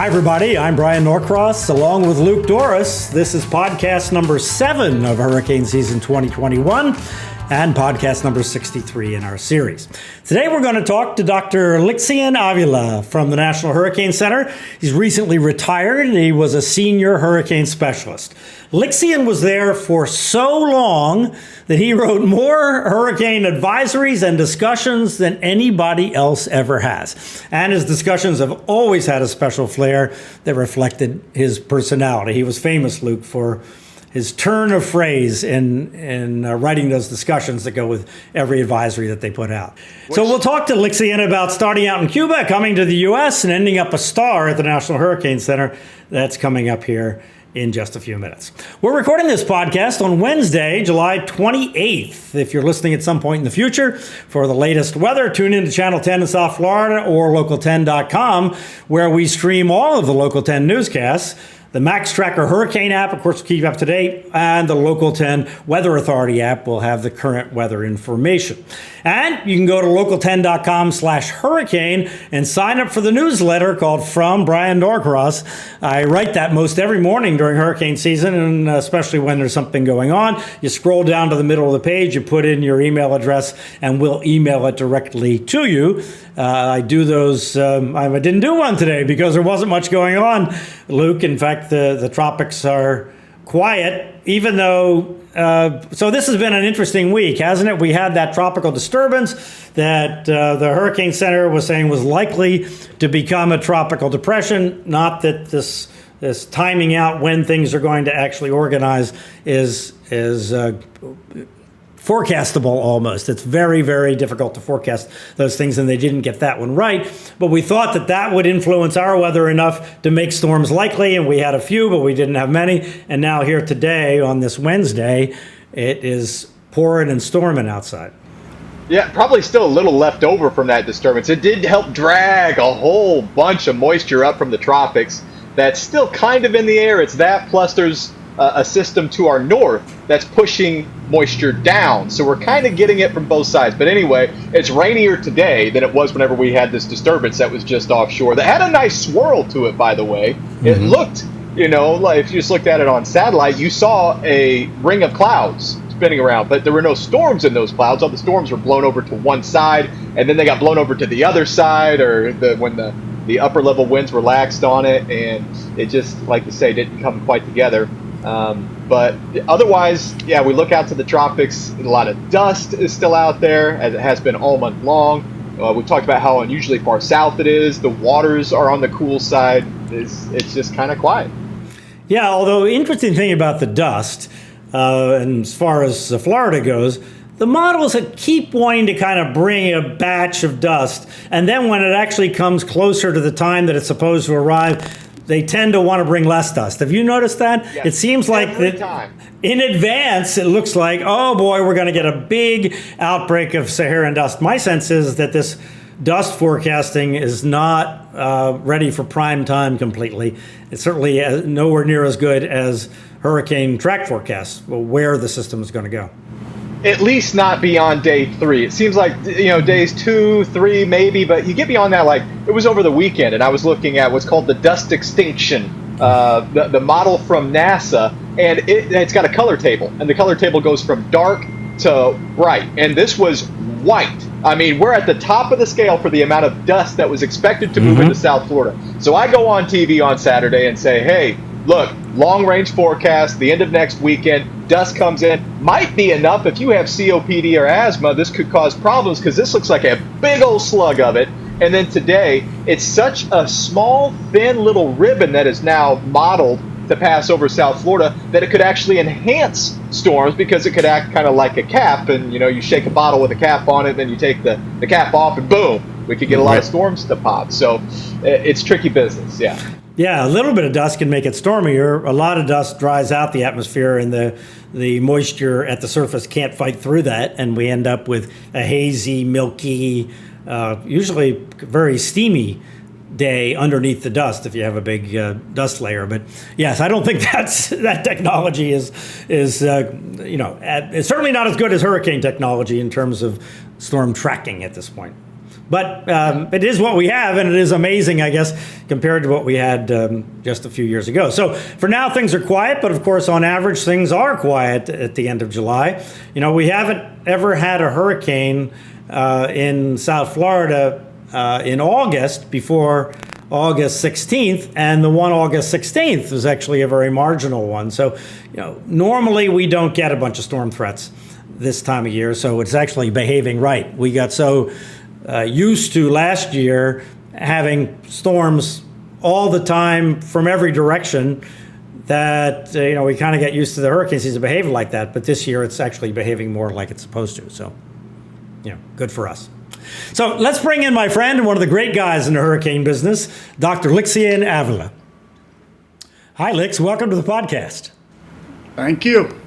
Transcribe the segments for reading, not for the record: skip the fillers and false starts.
Hi, everybody. I'm Bryan Norcross, along with Luke Doris. This is podcast number 7 of hurricane season 2021 and podcast number 63 in our series. Today, we're going to talk to Dr. Lixion Avila from the National Hurricane Center. He's recently retired, and he was a senior hurricane specialist. Lixion was there for so long that he wrote more hurricane advisories and discussions than anybody else ever has. And his discussions have always had a special flair that reflected his personality. He was famous, Luke, for his turn of phrase in writing those discussions that go with every advisory that they put out. So we'll talk to Lixion about starting out in Cuba, coming to the U.S., and ending up a star at the National Hurricane Center. That's coming up here in just a few minutes. We're recording this podcast on Wednesday, July 28th. If you're listening at some point in the future for the latest weather, tune in to Channel 10 in South Florida or local10.com, where we stream all of the Local 10 newscasts. The Max Tracker Hurricane app, of course, will keep you up to date, and the Local 10 Weather Authority app will have the current weather information. And you can go to local10.com/hurricane and sign up for the newsletter called From Bryan Norcross. I write that most every morning during hurricane season, and especially when there's something going on. You scroll down to the middle of the page, you put in your email address, and we'll email it directly to you. I do those. I didn't do one today because there wasn't much going on, Luke. In fact, the tropics are quiet, even though. So this has been an interesting week, hasn't it? We had that tropical disturbance that the Hurricane Center was saying was likely to become a tropical depression. Not that this timing out when things are going to actually organize is forecastable almost. It's very, very difficult to forecast those things, and they didn't get that one right. But we thought that would influence our weather enough to make storms likely, and we had a few, but we didn't have many. And now here today, on this Wednesday, it is pouring and storming outside. Yeah, probably still a little left over from that disturbance. It did help drag a whole bunch of moisture up from the tropics. That's still kind of in the air. It's that, plus there's a system to our north that's pushing moisture down. So we're kind of getting it from both sides. But anyway, it's rainier today than it was whenever we had this disturbance that was just offshore. That had a nice swirl to it, by the way. Mm-hmm. It looked, like if you just looked at it on satellite, you saw a ring of clouds spinning around, but there were no storms in those clouds. All the storms were blown over to one side, and then they got blown over to the other side, or when the upper level winds relaxed on it, and it just, like you say, didn't come quite together. But otherwise, yeah, we look out to the tropics. A lot of dust is still out there, as it has been all month long. We talked about how unusually far south it is. The waters are on the cool side. It's just kind of quiet. Yeah, although interesting thing about the dust, and as far as Florida goes, the models keep wanting to kind of bring a batch of dust, and then when it actually comes closer to the time that it's supposed to arrive, they tend to want to bring less dust. Have you noticed that? Yes. It seems like that in advance, it looks like, oh boy, we're going to get a big outbreak of Saharan dust. My sense is that this dust forecasting is not ready for prime time completely. It's certainly nowhere near as good as hurricane track forecasts, where the system is going to go. At least not beyond day 3. It seems like, days 2, 3, maybe, but you get beyond that, like, it was over the weekend, and I was looking at what's called the dust extinction, the model from NASA, and it's got a color table, and the color table goes from dark to bright, and this was white. I mean, we're at the top of the scale for the amount of dust that was expected to move into South Florida. So I go on TV on Saturday and say, hey, look, long-range forecast, the end of next weekend, dust comes in. Might be enough. If you have COPD or asthma, this could cause problems because this looks like a big old slug of it. And then today, it's such a small, thin little ribbon that is now modeled to pass over South Florida that it could actually enhance storms because it could act kind of like a cap. And, you shake a bottle with a cap on it, then you take the cap off, and boom, we could get a lot of storms to pop. So it's tricky business, yeah. Yeah, a little bit of dust can make it stormier. A lot of dust dries out the atmosphere, and the moisture at the surface can't fight through that, and we end up with a hazy, milky, usually very steamy day underneath the dust if you have a big dust layer. But yes, I don't think that technology is it's certainly not as good as hurricane technology in terms of storm tracking at this point. But it is what we have, and it is amazing, I guess, compared to what we had just a few years ago. So for now, things are quiet, but of course, on average, things are quiet at the end of July. We haven't ever had a hurricane in South Florida in August before August 16th, and the one August 16th was actually a very marginal one. So, normally we don't get a bunch of storm threats this time of year, so it's actually behaving right. We got so used to last year having storms all the time from every direction that we kind of get used to the hurricane season behaving like that. But this year it's actually behaving more like it's supposed to. So, good for us. So let's bring in my friend and one of the great guys in the hurricane business, Dr. Lixion Avila. Hi, Lix. Welcome to the podcast. Thank you.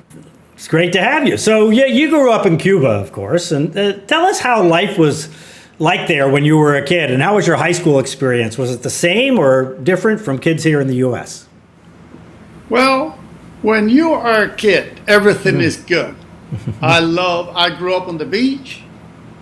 It's great to have you. So, you grew up in Cuba, of course, and tell us how life was like there when you were a kid, and how was your high school experience? Was it the same or different from kids here in the U.S.? Well, when you are a kid, everything is good. I grew up on the beach.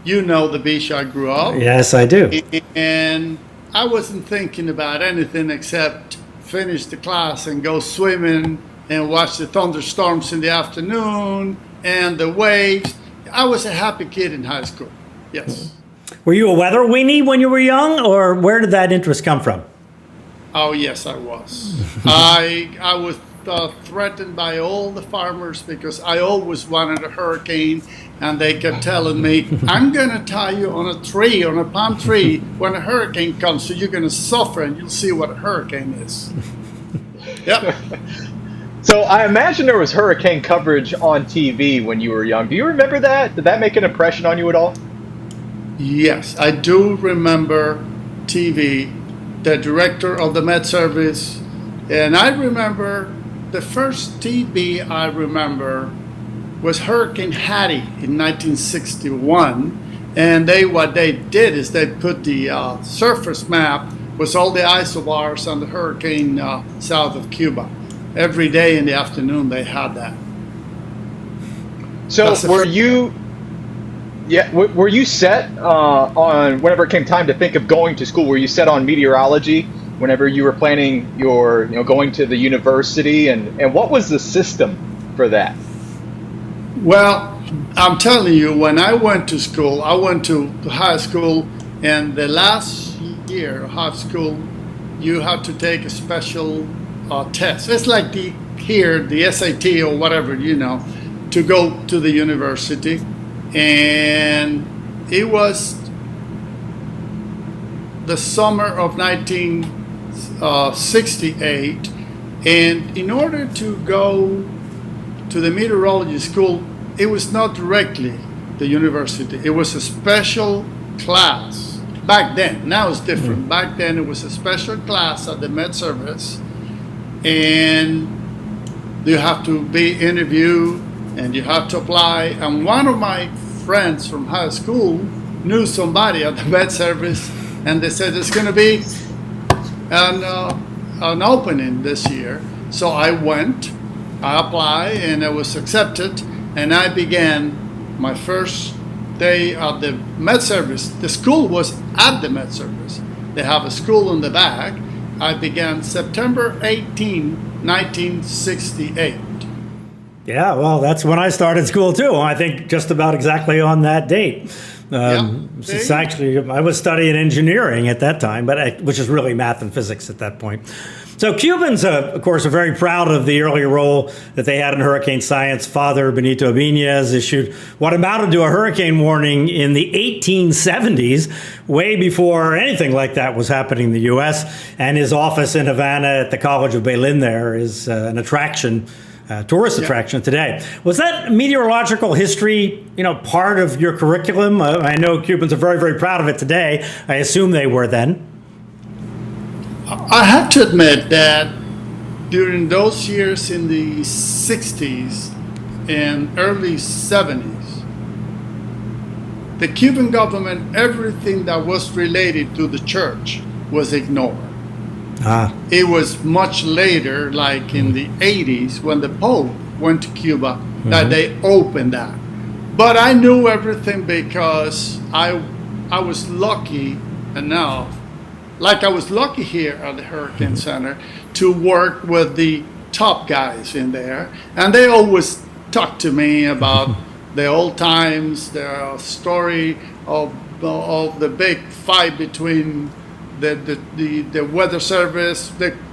You know the beach I grew up. Yes, I do. And I wasn't thinking about anything except finish the class and go swimming and watch the thunderstorms in the afternoon and the waves. I was a happy kid in high school, yes. Were you a weather weenie when you were young, or where did that interest come from? Oh, yes, I was. I was threatened by all the farmers because I always wanted a hurricane, and they kept telling me, I'm going to tie you on a tree, on a palm tree, when a hurricane comes, so you're going to suffer and you'll see what a hurricane is. Yep. So I imagine there was hurricane coverage on TV when you were young. Do you remember that? Did that make an impression on you at all? Yes, I do remember TV, the director of the Met Service, and I remember the first TV I remember was Hurricane Hattie in 1961, and what they did is they put the surface map with all the isobars on the hurricane south of Cuba. Every day in the afternoon they had that. So were you set on, whenever it came time to think of going to school, were you set on meteorology whenever you were planning your, going to the university, and what was the system for that? Well, I'm telling you, when I went to school, I went to high school, and the last year of high school, you have to take a special test. It's like the SAT or whatever, to go to the university. And it was the summer of 1968, and in order to go to the meteorology school, it was not directly the university. It was a special class back then. Now it's different. Back then it was a special class at the Met Service, and you have to be interviewed and you have to apply. And one of my friends from high school knew somebody at the Met Service, and they said there's going to be an opening this year. So I went, I applied, and I was accepted, and I began my first day at the Met Service. The school was at the Met Service. They have a school in the back. I began September 18, 1968. Yeah, well, that's when I started school too. I think just about exactly on that date. It's actually, I was studying engineering at that time, which is really math and physics at that point. So Cubans, of course, are very proud of the early role that they had in hurricane science. Father Benito Ibanez issued what amounted to a hurricane warning in the 1870s, way before anything like that was happening in the U.S. And his office in Havana at the College of Berlin there is an attraction. Tourist attraction today. Was that meteorological history, part of your curriculum? I know Cubans are very, very proud of it today. I assume they were then. I have to admit that during those years in the 60s and early 70s, the Cuban government, everything that was related to the church was ignored. It was much later, like in the 80s, when the Pope went to Cuba, that they opened that. But I knew everything because I I was lucky enough, like I was lucky here at the Hurricane Center, to work with the top guys in there, and they always talk to me about the old times, the story of the big fight between the weather service,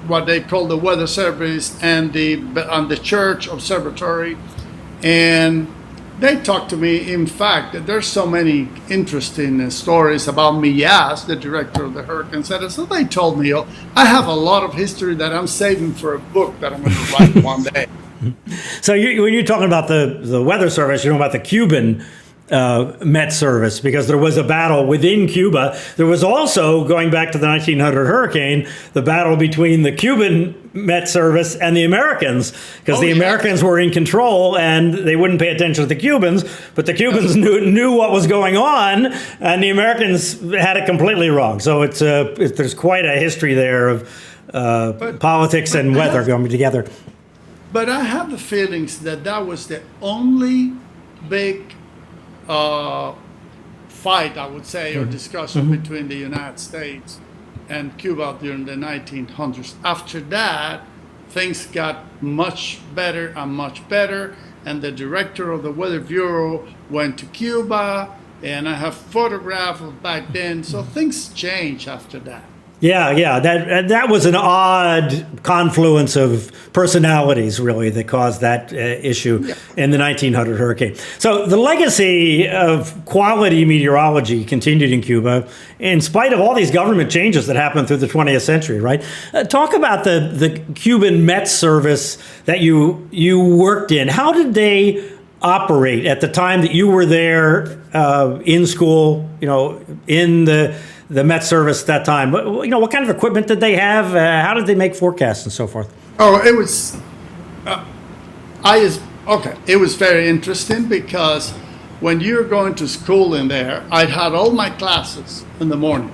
what they call the weather service, and the church observatory, and they talked to me. In fact, that there's so many interesting stories about me as the director of the Hurricane Center. So they told me, oh, I have a lot of history that I'm saving for a book that I'm going to write one day. So when you're talking about the weather service, you're talking about the Cuban Met Service, because there was a battle within Cuba. There was also, going back to the 1900 hurricane, the battle between the Cuban Met Service and the Americans, because the Americans were in control and they wouldn't pay attention to the Cubans, but the Cubans knew what was going on, and the Americans had it completely wrong. So there's quite a history there of politics and weather going together. But I have the feelings that was the only big fight, I would say, or discussion between the United States and Cuba during the 1900s. After that, things got much better, and the director of the Weather Bureau went to Cuba, and I have photographs of back then, so things changed after that. Yeah, that was an odd confluence of personalities, really, that caused that issue in the 1900 hurricane. So the legacy of quality meteorology continued in Cuba, in spite of all these government changes that happened through the 20th century, right? Talk about the Cuban Met Service that you worked in. How did they operate at the time that you were there in school, in the Met Service at that time? What kind of equipment did they have? How did they make forecasts and so forth? Oh, it was, it was very interesting, because when you're going to school in there, I had all my classes in the morning,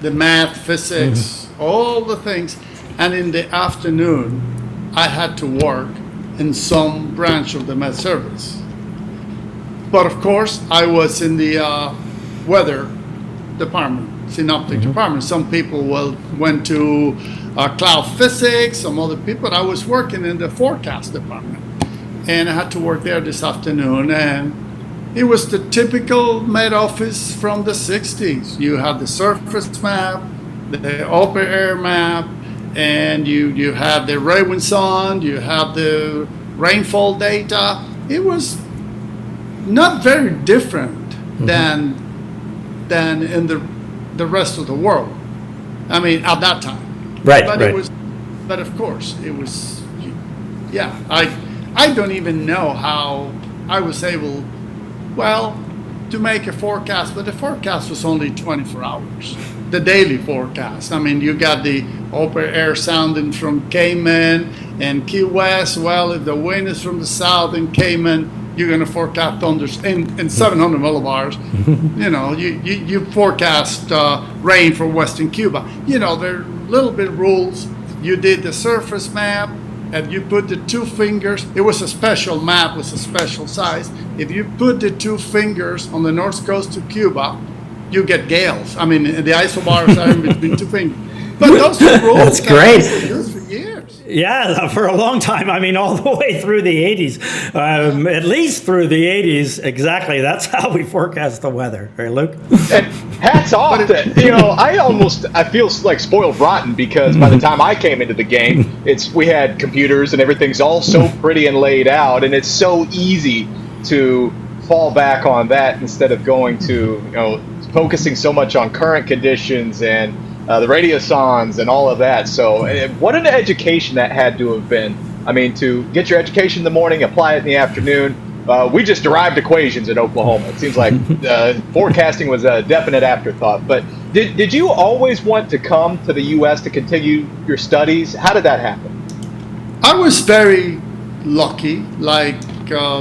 the math, physics, all the things, and in the afternoon, I had to work in some branch of the Met Service. But of course, I was in the weather department, synoptic department. Some people went to cloud physics, some other people. I was working in the forecast department, and I had to work there this afternoon. And it was the typical Met office from the 60s. You had the surface map, the open air map, and you had the rain sun, you had the rainfall data. It was not very different than in the rest of the world. I mean, at that time. Right. But of course, it was. Yeah, I don't even know how I was able, to make a forecast. But the forecast was only 24 hours. The daily forecast. I mean, you got the open air sounding from Cayman and Key West. Well, if the wind is from the south in Cayman, you're going to forecast thunders in 700 millibars. You forecast rain for Western Cuba. There are little bit rules. You did the surface map, and you put the two fingers. It was a special map, with a special size. If you put the two fingers on the north coast of Cuba, you get gales. I mean, the isobars are in between two fingers. But those rules. That's great. For years. Yeah, for a long time. I mean, all the way through the 80s, at least through the 80s. Exactly. That's how we forecast the weather. Right, Luke? And hats off to, I feel like spoiled rotten, because by the time I came into the game, we had computers and everything's all so pretty and laid out, and it's so easy to fall back on that instead of going to, focusing so much on current conditions and the radiosondes and all of that. So what an education that had to have been. I mean, to get your education in the morning, apply it in the afternoon. We just derived equations in Oklahoma. It seems like forecasting was a definite afterthought. But did you always want to come to the U.S. to continue your studies? How did that happen? I was very lucky, like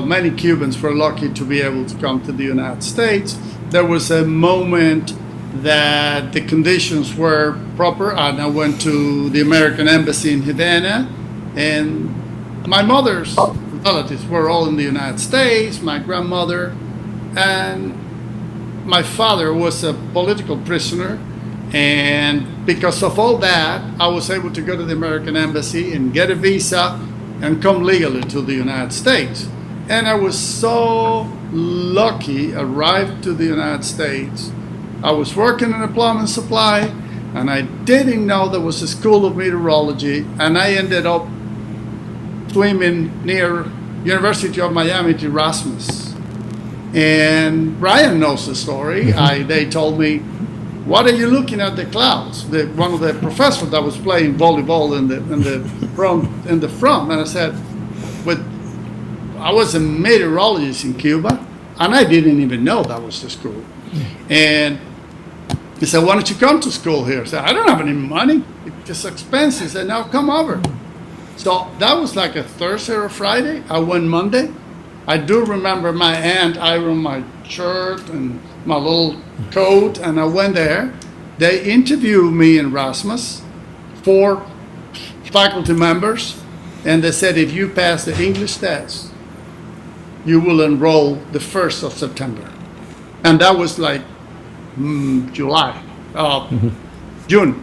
many Cubans were lucky to be able to come to the United States. There was a moment that the conditions were proper, and I went to the American Embassy in Havana, and my mother's relatives were all in the United States, my grandmother, and my father was a political prisoner, and because of all that, I was able to go to the American Embassy and get a visa and come legally to the United States. And I was so lucky, arrived to the United States. I was working in a plumbing supply, and I didn't know there was a school of meteorology, and I ended up swimming near University of Miami to Erasmus. And Bryan knows the story. They told me, "What are you looking at the clouds?" One of the professors that was playing volleyball in the front, and I said, "But I was a meteorologist in Cuba, and I didn't even know that was the school." And he said, "Why don't you come to school here?" I said, "I don't have any money. It's expensive." He said, "Now come over." So that was like a Thursday or Friday. I went Monday. I do remember my aunt ironed my shirt and my little coat, and I went there. They interviewed me in Erasmus, 4 faculty members, and they said, "If you pass the English test, you will enroll the 1st of September." And that was like June.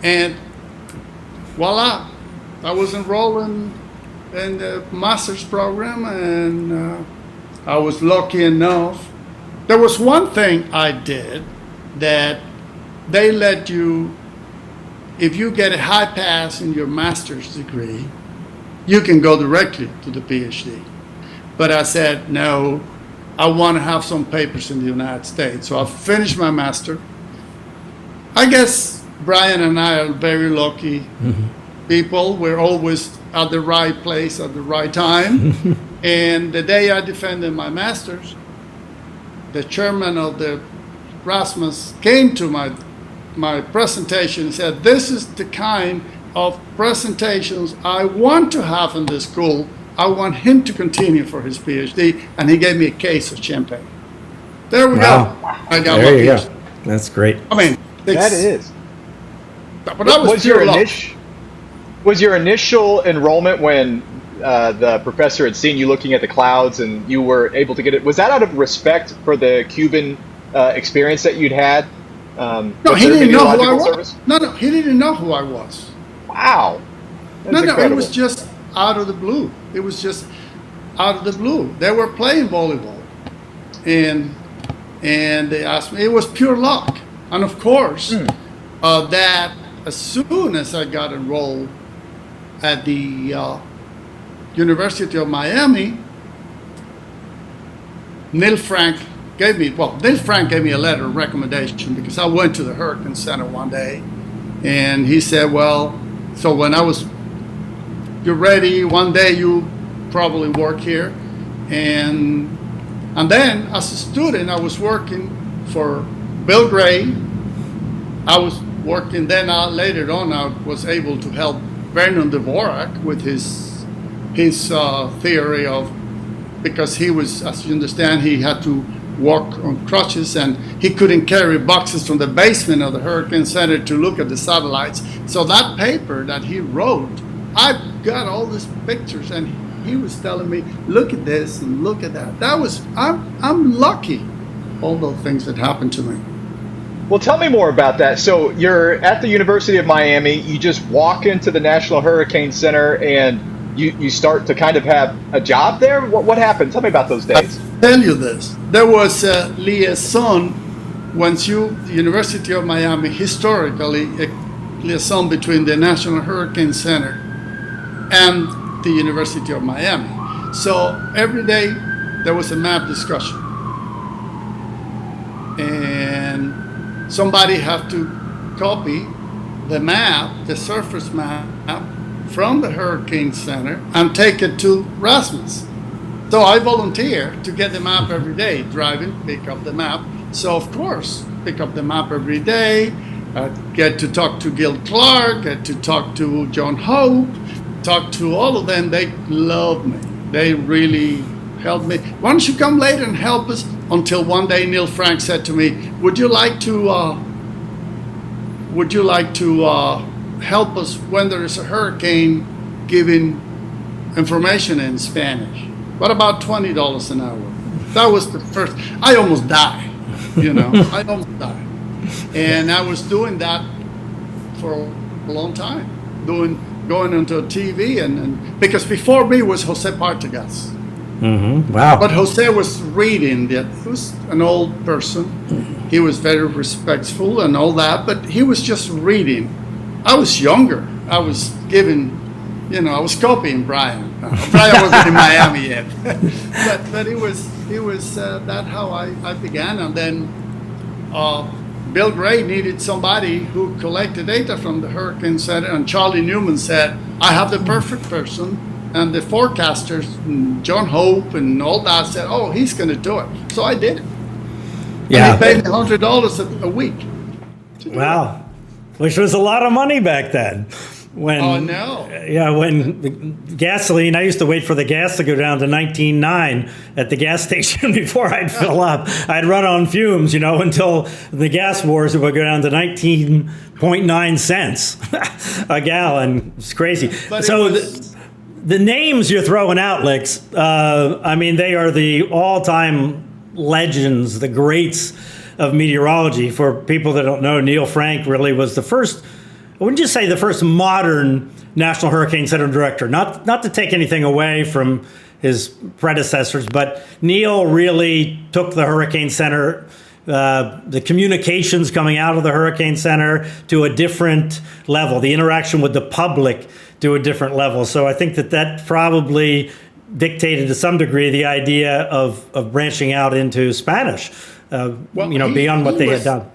And voila, I was enrolled in the master's program, and I was lucky enough. There was one thing I did that they let you, if you get a high pass in your master's degree, you can go directly to the PhD. But I said, no, I want to have some papers in the United States. So I finished my master. I guess Bryan and I are very lucky people. We're always at the right place at the right time. And the day I defended my master's, the chairman of the Erasmus came to my presentation and said, "This is the kind of presentations I want to have in the school. I want him to continue for his PhD," and he gave me a case of champagne. There we go. I got there my you PhD. go. That's great. I mean, That is. But that was Was your initial enrollment when the professor had seen you looking at the clouds and you were able to get it? Was that out of respect for the Cuban experience that you'd had? No, he didn't know who I was. No, he didn't know who I was. Wow. That's incredible. It was just out of the blue. It was just out of the blue. They were playing volleyball, and they asked me. It was pure luck, and of course, that as soon as I got enrolled at the University of Miami, Neil Frank gave me a letter of recommendation because I went to the Hurricane Center one day, and he said, "Well, so when you're ready, one day you probably work here." And then as a student, I was working for Bill Gray. I was working then. Later on, I was able to help Vernon Dvorak with his theory of, because he was, as you understand, he had to walk on crutches and he couldn't carry boxes from the basement of the Hurricane Center to look at the satellites. So that paper that he wrote, I've got all these pictures, and he was telling me, "Look at this and look at that." I'm lucky, all those things that happened to me. Well, tell me more about that. So you're at the University of Miami, you just walk into the National Hurricane Center and you start to kind of have a job there? What happened? Tell me about those days. I'll tell you this. There was a liaison, the University of Miami, historically, a liaison between the National Hurricane Center and the University of Miami. So every day there was a map discussion. And somebody had to copy the map, the surface map, from the Hurricane Center and take it to Erasmus. So I volunteered to get the map every day, driving, pick up the map. So of course, pick up the map every day, get to talk to Gil Clark, get to talk to John Hope, talk to all of them. They loved me. They really helped me. "Why don't you come later and help us?" Until one day Neil Frank said to me, would you like to help us when there is a hurricane, giving information in Spanish? What about $20 an hour? That was the first. I almost died. I almost died. And I was doing that for a long time, going into TV, and because before me was Jose Partagas. Mm-hmm. Wow. But Jose was reading that. He was an old person. He was very respectful and all that, but he was just reading. I was younger. I was giving, I was copying Bryan. Bryan wasn't in Miami yet. but it was that how I began. And then Bill Gray needed somebody who collected data from the Hurricane Center, and Charlie Newman said, I have the perfect person. And the forecasters, John Hope and all that, said, oh, he's going to do it. So I did it. Yeah. And he paid me $100 a week. Wow. Which was a lot of money back then. Oh, no. Yeah, when the gasoline, I used to wait for the gas to go down to 19.9 at the gas station before I'd fill up. I'd run on fumes, until the gas wars would go down to 19.9 cents a gallon. It's crazy. But so the names you're throwing out, Lix, they are the all-time legends, the greats of meteorology. For people that don't know, Neil Frank really was the first, I wouldn't just say the first modern National Hurricane Center director, not to take anything away from his predecessors, but Neil really took the Hurricane Center, the communications coming out of the Hurricane Center to a different level, the interaction with the public to a different level. So I think that probably dictated to some degree the idea of branching out into Spanish, beyond what they had done.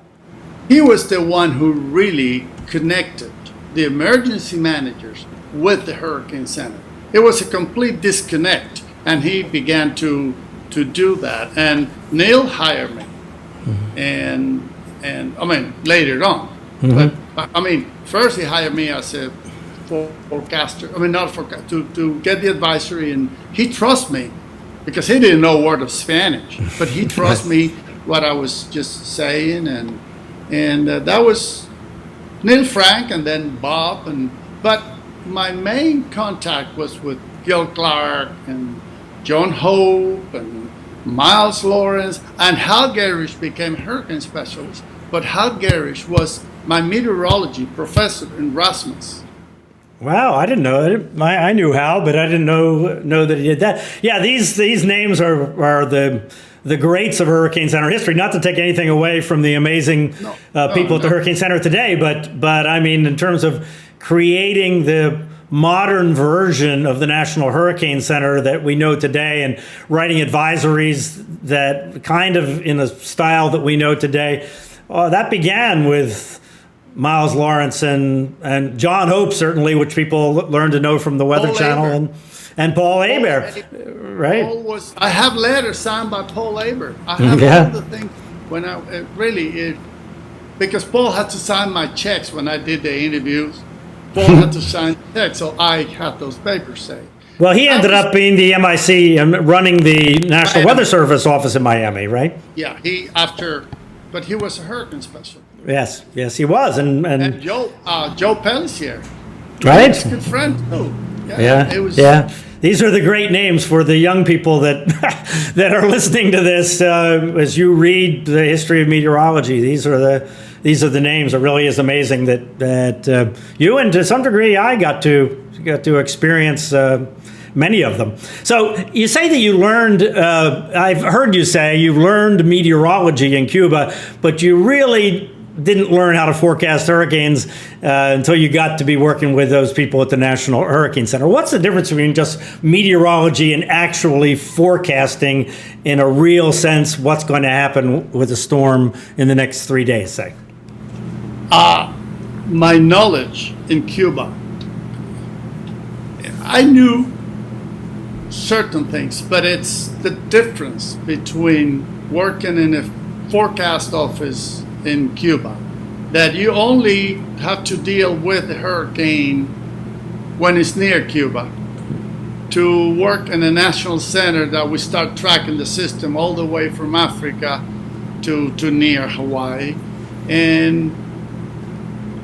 He was the one who really connected the emergency managers with the Hurricane Center. It was a complete disconnect, and he began to do that. And Neil hired me, and later on. But first he hired me as a forecaster. To get the advisory, and he trusts me because he didn't know a word of Spanish, but he trusts me what I was just saying, and that was Neil Frank, and then Bob, but my main contact was with Gil Clark and John Hope and Miles Lawrence, and Hal Garish became hurricane specialist. But Hal Garish was my meteorology professor in Rasmus. Wow, I didn't know that. I knew Hal, but I didn't know that he did that. Yeah, these names are the greats of Hurricane Center history. Not to take anything away from the amazing people at the Hurricane Center today, but in terms of creating the modern version of the National Hurricane Center that we know today, and writing advisories that kind of in a style that we know today, that began with Miles Lawrence and John Hope, certainly, which people learned to know from the Weather Channel, and Paul Aber, right? I have letters signed by Paul Aber. I have all the things when because Paul had to sign my checks when I did the interviews. Paul had to sign checks, so I had those papers saved. Well, he ended up being the MIC and running the National Weather Service office in Miami, right? Yeah, but he was a hurricane specialist. Yes, he was, and Joe Pellissier, right? He's a good friend too. Yeah. These are the great names for the young people that that are listening to this. As you read the history of meteorology, these are the names. It really is amazing that you, and to some degree I got to experience many of them. So you say that you learned, I've heard you say you learned meteorology in Cuba, but you really didn't learn how to forecast hurricanes until you got to be working with those people at the National Hurricane Center. What's the difference between just meteorology and actually forecasting in a real sense what's going to happen with a storm in the next 3 days, say? My knowledge in Cuba, I knew certain things, but it's the difference between working in a forecast office in Cuba, that you only have to deal with a hurricane when it's near Cuba, to work in a national center that we start tracking the system all the way from Africa to near Hawaii. And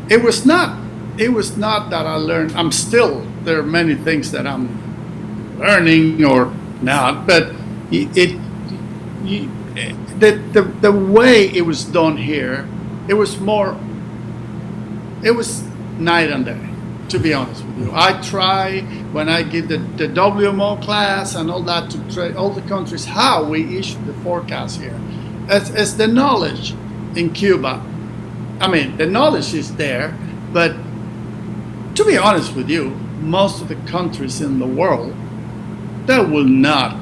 it was not that I learned. There are many things that I'm learning or not, but the way it was done here, it was night and day, to be honest with you. I try, when I give the WMO class and all that, to train all the countries how we issue the forecast here. As the knowledge in Cuba, I mean, the knowledge is there, but to be honest with you, most of the countries in the world, they will not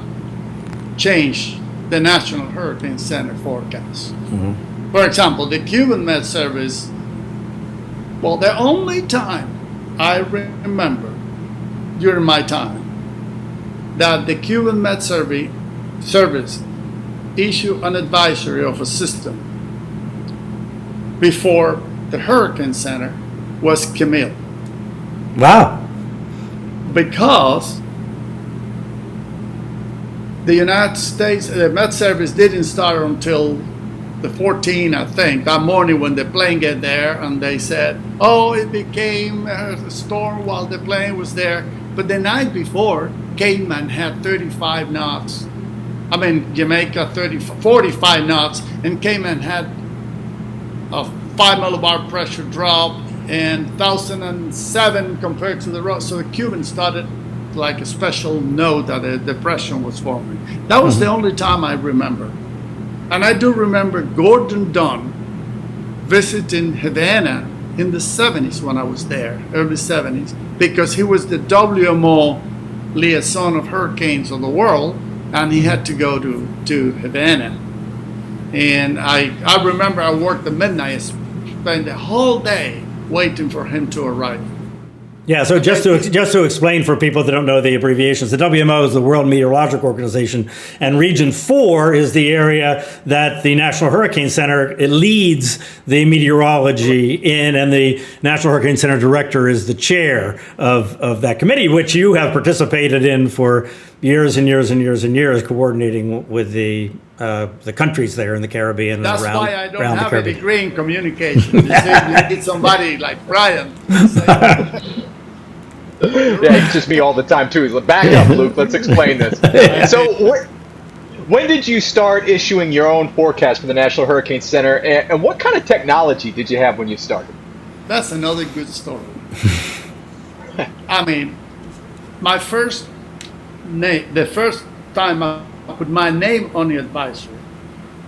change the National Hurricane Center forecast. Mm-hmm. For example, the Cuban Met Service, well, the only time I remember during my time that the Cuban Met Service issued an advisory of a system before the Hurricane Center was Camille. Wow. Because the United States, the Met Service didn't start until the 14th, I think, that morning when the plane get there, and they said, oh, it became a storm while the plane was there. But the night before, Cayman had 35 knots. I mean, Jamaica 45 knots, and Cayman had a 5 millibar pressure drop and 1,007 compared to the road. So the Cubans started like a special note that a depression was forming. That was the only time I remember. And I do remember Gordon Dunn visiting Havana in the 70s when I was there, early 70s, because he was the WMO liaison of hurricanes of the world, and he had to go to Havana. And I remember I worked at midnight, spent the whole day waiting for him to arrive. Yeah, so just to explain for people that don't know the abbreviations, the WMO is the World Meteorological Organization, and Region 4 is the area that the National Hurricane Center, it leads the meteorology in, and the National Hurricane Center director is the chair of that committee, which you have participated in for years and years and years and years, coordinating with the countries there in the Caribbean. That's and around, why I don't around have the a Caribbean. degree in communication. You see, you need somebody like Bryan. Yeah, it's just me all the time too. He's like, back up, Luke. Let's explain this. So, when did you start issuing your own forecast for the National Hurricane Center, and what kind of technology did you have when you started? That's another good story. I mean, my first name, the first time I put my name on the advisory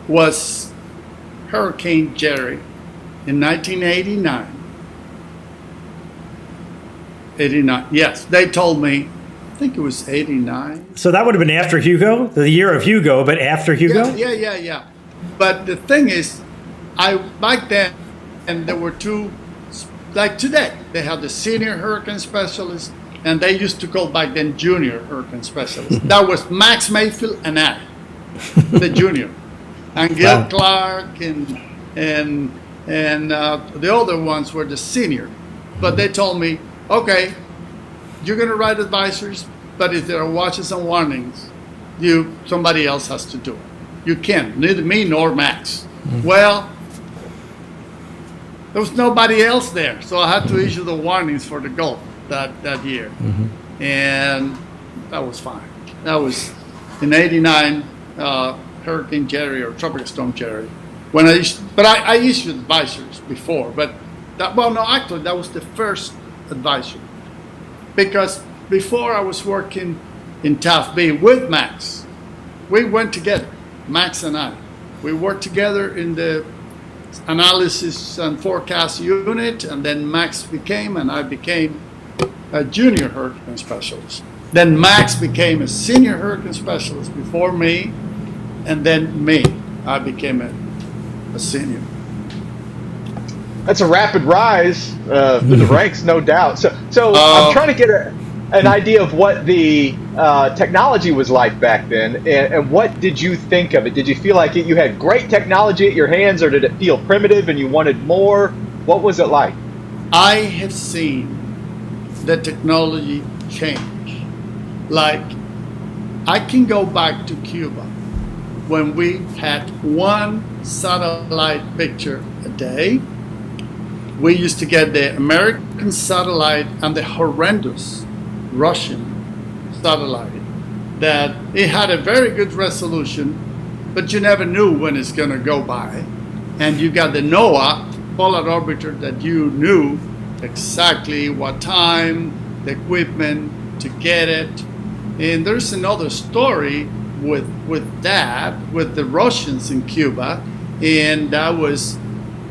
was Hurricane Jerry in 1989. 89. Yes, they told me, I think it was 89. So that would have been after Hugo, the year of Hugo, but after Hugo? Yeah. But the thing is, back then, and there were two, like today, they have the senior hurricane specialist, and they used to call back then junior hurricane specialist. That was Max Mayfield and I, the junior, and Gil Clark and the other ones were the senior. But they told me, okay, you're going to write advisories, but if there are watches and warnings, somebody else has to do it. You can't, neither me nor Max. Mm-hmm. Well, there was nobody else there, so I had to issue the warnings for the Gulf that year. Mm-hmm. And that was fine. That was in 89, Hurricane Jerry or Tropical Storm Jerry. I issued advisories before, but that was the first advisory, because before I was working in TAF B with Max. We went together, Max and I. We worked together in the analysis and forecast unit, and then Max became and I became a junior hurricane specialist. Then Max became a senior hurricane specialist before me, and then me. I became a senior. That's a rapid rise through the ranks, no doubt. So I'm trying to get an idea of what the technology was like back then, and what did you think of it? Did you feel like you had great technology at your hands, or did it feel primitive and you wanted more? What was it like? I have seen the technology change. Like, I can go back to Cuba when we had one satellite picture a day. We used to get the American satellite and the horrendous Russian satellite that it had a very good resolution, but you never knew when it's going to go by. And you got the NOAA polar orbiter that you knew exactly what time, the equipment to get it. And there's another story with the Russians in Cuba, and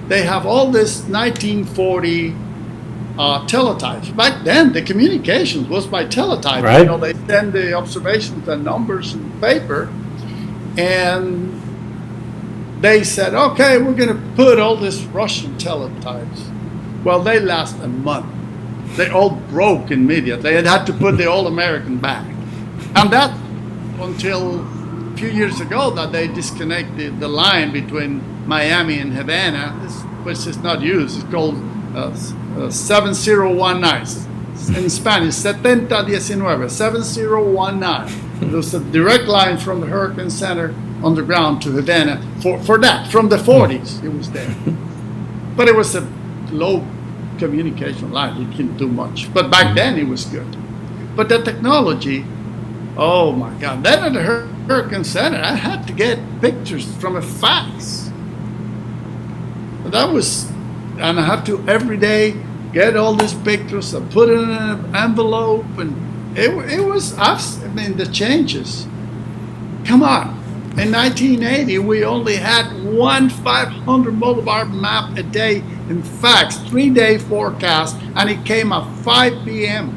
they have all this 1940 teletypes. Back then, the communications was by teletype. Right. You know, they send the observations and numbers in paper, and they said, okay, we're going to put all these Russian teletypes. Well, they last a month. They all broke immediately. They had to put the All American back. And that until a few years ago that they disconnected the line between Miami and Havana, which is not used. It's called 7019. In Spanish, 7019, 7019. There's a direct line from the Hurricane Center underground to Havana for that. From the 40s, it was there. But it was a low communication line. It couldn't do much. But back then, it was good. But the technology, oh my God. Then at the Hurricane Center, I had to get pictures from a fax. And I had to every day get all these pictures and put it in an envelope. And it was, the changes. Come on. In 1980, we only had one 500 millibar map a day in fax, 3-day forecast, and it came at 5 p.m.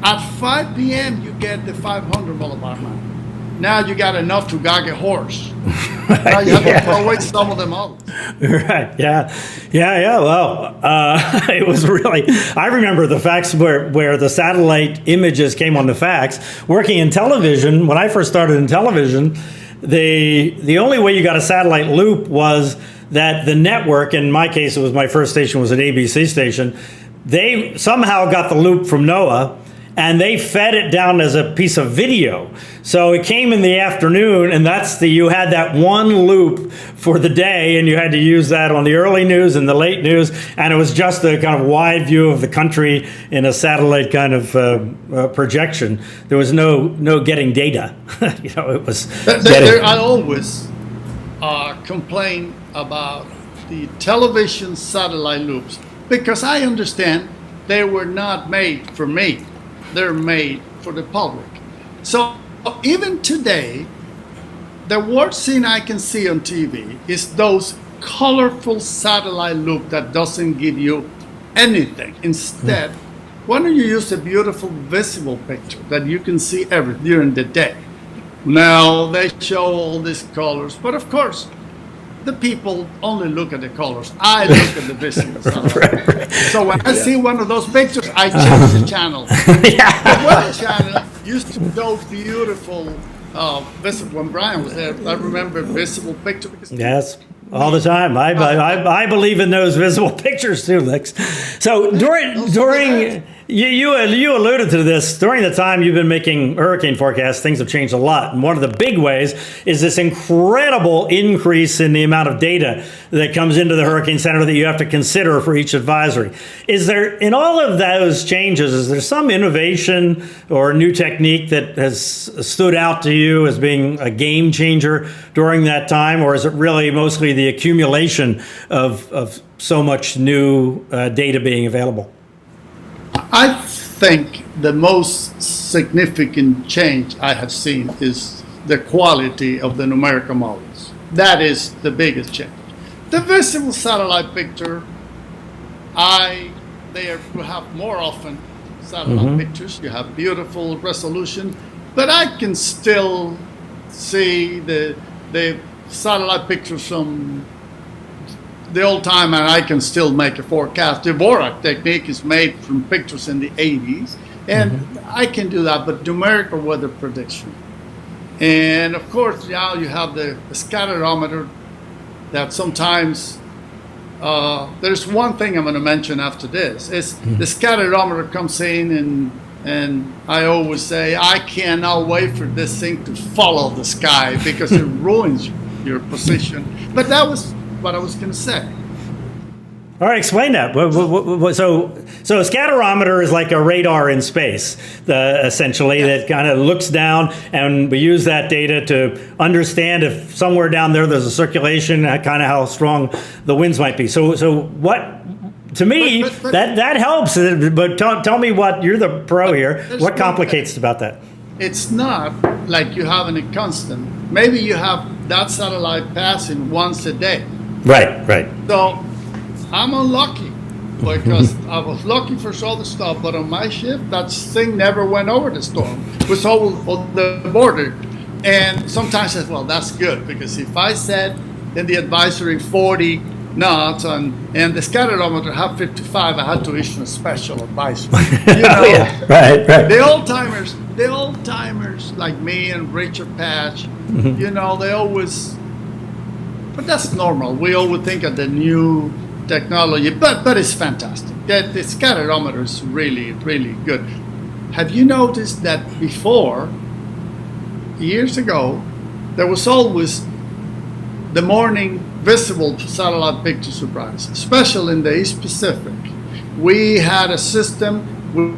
At 5 p.m., you get the 500 millibar map. Now you got enough to gag a horse. Now you have to throw away some of them others. Right. Yeah. Well, it was really. I remember the fax where the satellite images came on the fax. Working in television, when I first started in television, the only way you got a satellite loop was that the network. In my case, it was my first station was an ABC station. They somehow got the loop from NOAA, and they fed it down as a piece of video. So it came in the afternoon, and you had that one loop for the day, and you had to use that on the early news and the late news, and it was just a kind of wide view of the country in a satellite kind of projection. There was no getting data. It was. I always complain about the television satellite loops because I understand they were not made for me. They're made for the public. So even today, the worst thing I can see on TV is those colorful satellite loop that doesn't give you anything. Instead, why don't you use a beautiful visible picture that you can see everything during the day? Now they show all these colors, but of course, the people only look at the colors. I look at the visible satellite. Right. So when I see one of those pictures, I change the channel. The weather channel used to go beautiful visible. When Bryan was there, I remember visible picture. Yes, all the time. I believe in those visible pictures too, Lix. So during you alluded to this, during the time you've been making hurricane forecasts, things have changed a lot. And one of the big ways is this incredible increase in the amount of data that comes into the Hurricane Center that you have to consider for each advisory. Is there, in all of those changes, is there some innovation or new technique that has stood out to you as being a game changer during that time? Or is it really mostly the accumulation of so much new data being available? I think the most significant change I have seen is the quality of the numerical models. That is the biggest change. The visible satellite picture, you have more often satellite pictures. You have beautiful resolution, but I can still see the satellite pictures from the old time, and I can still make a forecast. The Dvorak technique is made from pictures in the 80s, and I can do that, but numerical weather prediction. And of course, now you have the scatterometer that sometimes, there's one thing I'm going to mention after this, is the scatterometer comes in, and I always say, I cannot wait for this thing to follow the sky because it ruins your position. But that was what I was going to say. All right, explain that. So a scatterometer is like a radar in space, essentially, that kind of looks down, and we use that data to understand if somewhere down there's a circulation, kind of how strong the winds might be. So what? To me, that helps. But tell me what, you're the pro here. What complicates about that? It's not like you have a constant. Maybe you have that satellite passing once a day. Right. So I'm unlucky because I was lucky for all the stuff, but on my shift, that thing never went over the storm. It was over on the border. And sometimes I said, well, that's good, because if I said in the advisory 40 knots and the scatterometer had 55, I had to issue a special advisory. You know, Right. The old timers like me and Richard Patch, you know, they always, but that's normal. We always think of the new technology, but it's fantastic. The scatterometer is really, really good. Have you noticed that before, years ago, there was always the morning visible satellite picture surprise, especially in the East Pacific. We had a system,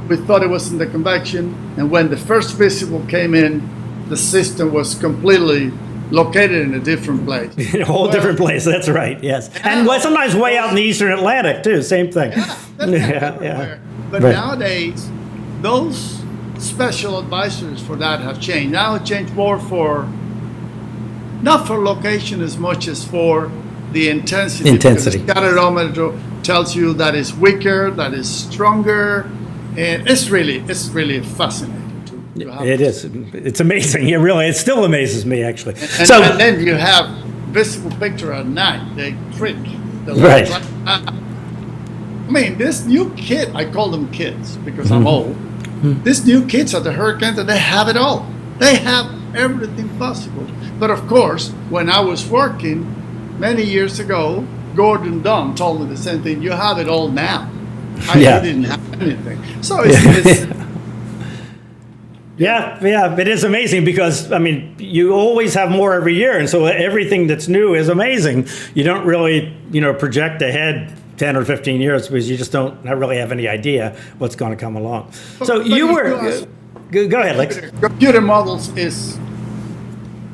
we thought it was in the convection, and when the first visible came in, the system was completely located in a different place. In a whole different place, that's right, yes. And sometimes way out in the Eastern Atlantic, too, same thing. Yeah. But nowadays, those special advisories for that have changed. Now it changed more for, not for location as much as for the intensity. Intensity. The scatterometer tells you that it's weaker, that it's stronger, and it's really fascinating. It is. It's amazing. It still amazes me, actually. And then you have visible picture at night. They trick. Right. I mean, this new kid, I call them kids because I'm old. These new kids at the hurricane, they have it all. They have everything possible. But of course, when I was working many years ago, Gordon Dunn told me the same thing. You have it all now. I didn't have anything. So it's Yeah, it is amazing because, I mean, you always have more every year, and so everything that's new is amazing. You don't really, project ahead 10 or 15 years because you just don't really have any idea what's going to come along. But you were... Go ahead, Lex. Computer models is...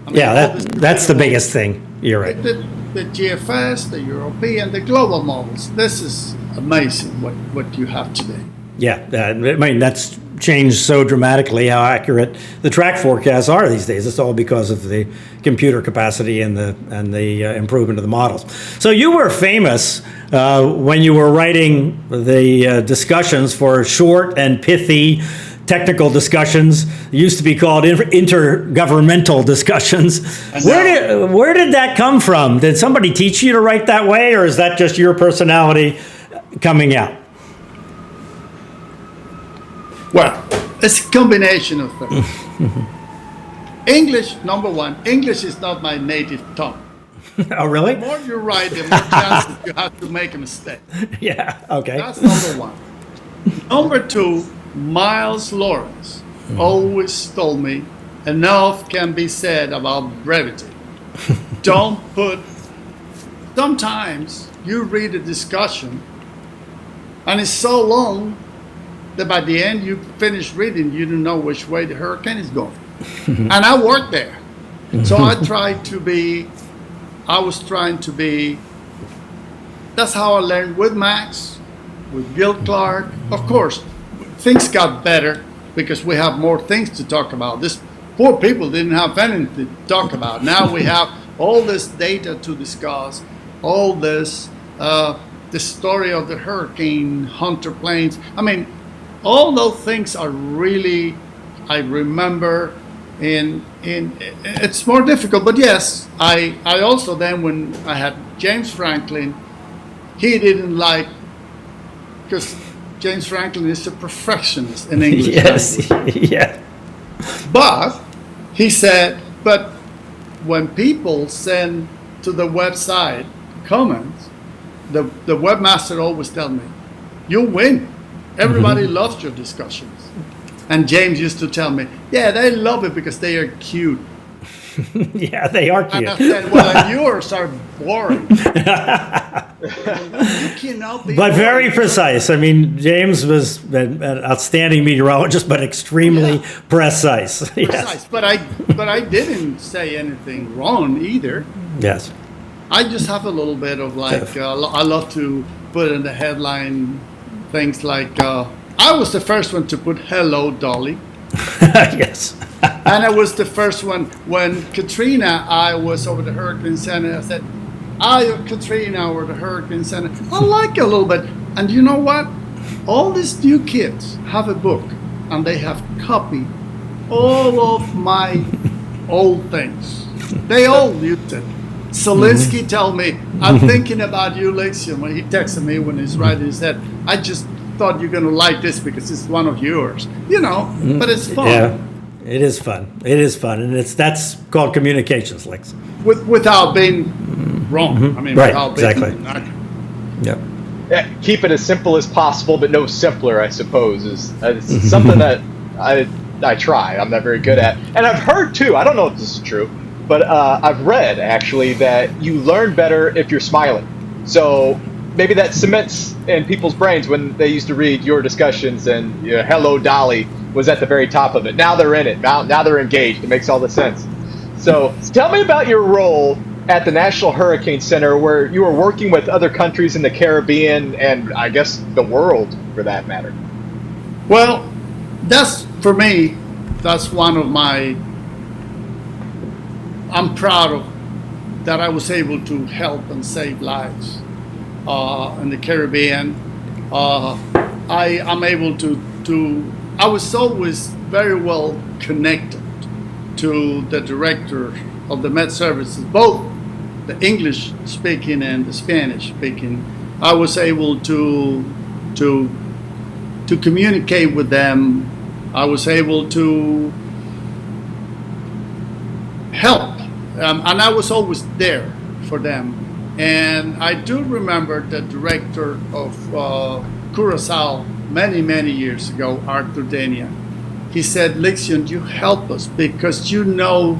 that's the biggest thing. You're right. The GFS, the European, the global models. This is amazing what you have today. Yeah, I mean, that's changed so dramatically how accurate the track forecasts are these days. It's all because of the computer capacity and the improvement of the models. So you were famous when you were writing the discussions for short and pithy technical discussions. It used to be called intergovernmental discussions. Where did that come from? Did somebody teach you to write that way, or is that just your personality coming out? Well, it's a combination of things. English, number one, English is not my native tongue. Oh, really? The more you write, the more chances you have to make a mistake. Yeah, okay. That's number one. Number two, Miles Lawrence always told me, enough can be said about brevity. Sometimes you read a discussion and it's so long that by the end you finish reading, you don't know which way the hurricane is going. And I worked there. So I was trying to be, that's how I learned with Max, with Gil Clark. Of course, things got better because we have more things to talk about. These poor people didn't have anything to talk about. Now we have all this data to discuss, all this, the story of the hurricane, Hunter planes. I mean, all those things are really, I remember, and it's more difficult. But yes, I also then, when I had James Franklin, he didn't like, because James Franklin is a perfectionist in English. Yes, yeah. But he said, but when people send to the website comments, the webmaster always tells me, you win. Everybody loves your discussions. And James used to tell me, yeah, they love it because they are cute. Yeah, they are And cute. I said, well, yours are boring. You cannot be But very boring. precise. I mean, James was an outstanding meteorologist, but extremely precise. Yes. Precise. But I didn't say anything wrong either. Yes. I just have a little bit of like, I love to put in the headline things like, I was the first one to put hello, Dolly. Yes. And I was the first one when Katrina, I was over the Hurricane Center. I said, Katrina over the Hurricane Center. I like it a little bit. And you know what? All these new kids have a book and they have copied all of my old things. They all used it. Solinsky told me, I'm thinking about you, Lixion. When he texted me when he's writing, he said, I just thought you're going to like this because it's one of yours. You know, but it's fun. Yeah. It is fun. It is fun. And that's called communications, Lex. Without being wrong. I mean, Right, without exactly. being Yep. Yeah, keep it as simple as possible, but no simpler, I suppose, is something that I try. I'm not very good at. And I've heard, too, I don't know if this is true, but I've read, actually, that you learn better if you're smiling. So maybe that cements in people's brains when they used to read your discussions and hello, Dolly was at the very top of it. Now they're in it. Now they're engaged. It makes all the sense. So tell me about your role at the National Hurricane Center, where you were working with other countries in the Caribbean and I guess the world, for that matter. Well, that's, for me, that's one of my, I'm proud of that I was able to help and save lives in the Caribbean. I'm able to, I was always very well connected to the director of the Met Services, both the English speaking and the Spanish speaking. I was able to communicate with them. I was able to help, and I was always there for them. And I do remember the director of Curacao many years ago, Arthur Dania. He said, Lixion, you help us because you know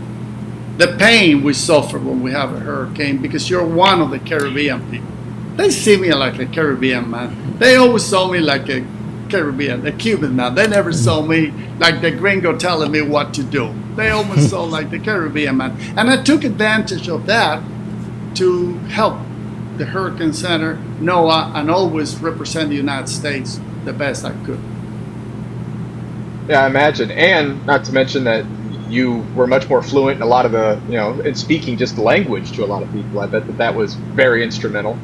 the pain we suffer when we have a hurricane because you're one of the Caribbean people. They see me like a Caribbean man. They always saw me like a Caribbean, a Cuban man. They never saw me like the gringo telling me what to do. They almost saw like the Caribbean man. And I took advantage of that to help the Hurricane Center, NOAA, and always represent the United States the best I could. Yeah, I imagine. And not to mention that you were much more fluent in a lot of the, in speaking just the language to a lot of people. I bet that was very instrumental.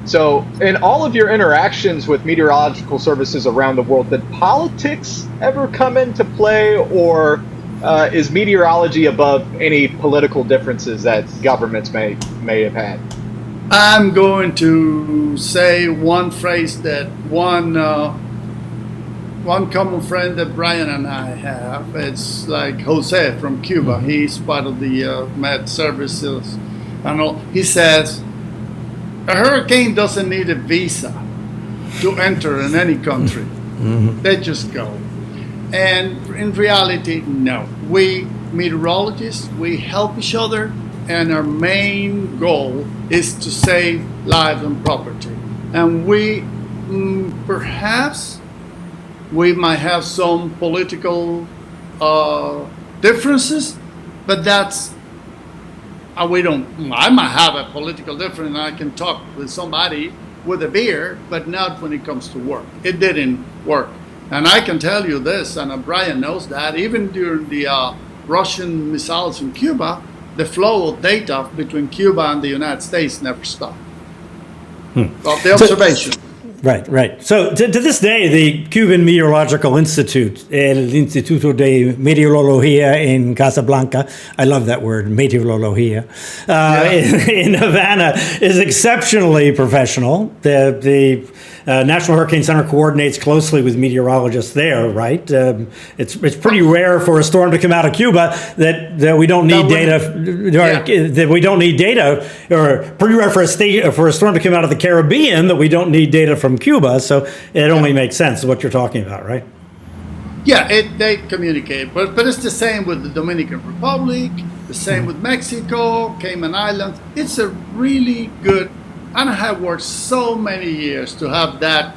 So in all of your interactions with meteorological services around the world, did politics ever come into play, or is meteorology above any political differences that governments may have had? I'm going to say one phrase that one common friend that Bryan and I have. It's like Jose from Cuba. He's part of the Met Services. And all. He says, a hurricane doesn't need a visa to enter in any country. They just go. And in reality, no. We meteorologists, we help each other, and our main goal is to save lives and property. And we, perhaps, we might have some political differences, but that's, I might have a political difference and I can talk with somebody with a beer, but not when it comes to work. It didn't work. And I can tell you this, and Bryan knows that, even during the Russian missiles in Cuba, the flow of data between Cuba and the United States never stopped. Well, the observation. Right. So to this day, the Cuban Meteorological Institute, El Instituto de Meteorología in Casablanca, I love that word, meteorología, in Havana, is exceptionally professional. The National Hurricane Center coordinates closely with meteorologists there, right? It's pretty rare for a storm to come out of Cuba that we don't need data, that we don't need data, or pretty rare for a storm to come out of the Caribbean that we don't need data from Cuba. So it only makes sense what you're talking about, right? Yeah, they communicate, but it's the same with the Dominican Republic, The same with Mexico, Cayman Islands. It's a really good, and I have worked so many years to have that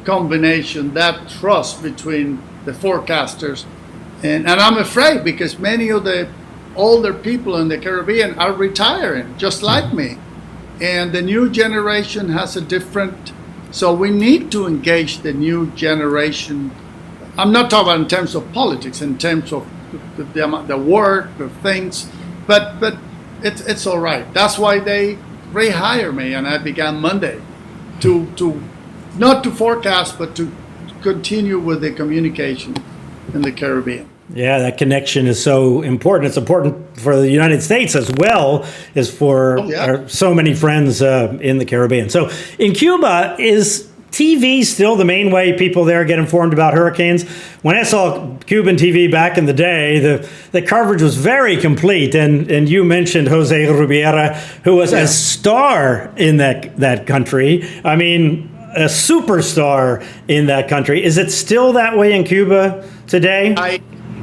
combination, that trust between the forecasters. And I'm afraid because many of the older people in the Caribbean are retiring, just like me. And the new generation has a different, so we need to engage the new generation. I'm not talking about in terms of politics, in terms of the work, the things, but it's all right. That's why they rehire me, and I began Monday to not to forecast, but to continue with the communication in the Caribbean. Yeah, that connection is so important. It's important for the United States as well as for our, so many friends in the Caribbean. So in Cuba, is TV still the main way people there get informed about hurricanes? When I saw Cuban TV back in the day, the coverage was very complete. And you mentioned Jose Rubiera, who was a star in that country. I mean, a superstar in that country. Is it still that way in Cuba today?